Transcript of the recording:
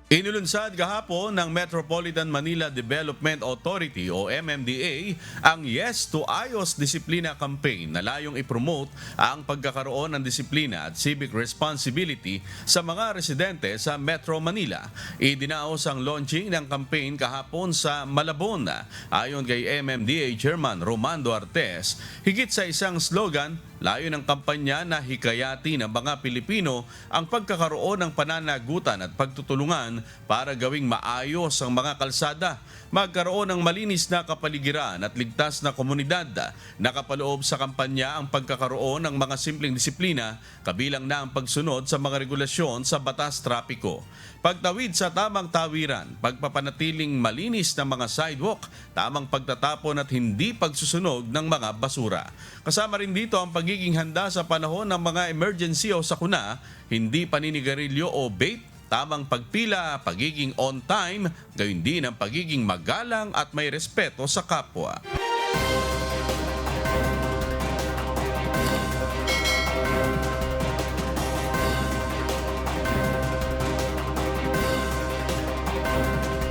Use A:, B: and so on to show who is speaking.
A: Inulunsad kahapon ng Metropolitan Manila Development Authority o MMDA ang Yes to Ayos Disiplina Campaign na layong ipromote ang pagkakaroon ng disiplina at civic responsibility sa mga residente sa Metro Manila. Idinaos ang launching ng campaign kahapon sa Malabon. Ayon kay MMDA Chairman Romando Artes, higit sa isang slogan, layo ng kampanya na hikayati ng mga Pilipino ang pagkakaroon ng pananagutan at pagtutulungan para gawing maayos ang mga kalsada, magkaroon ng malinis na kapaligiran at ligtas na komunidad. Nakapaloob sa kampanya ang pagkakaroon ng mga simpleng disiplina, kabilang na ang pagsunod sa mga regulasyon sa batas trapiko, pagtawid sa tamang tawiran, pagpapanatiling malinis ng mga sidewalk, tamang pagtatapon at hindi pagsusunog ng mga basura. Kasama rin dito ang pagiging handa sa panahon ng mga emergency o sakuna, hindi paninigarilyo o vape, tamang pagpila, pagiging on time, gayon din ang pagiging magalang at may respeto sa kapwa.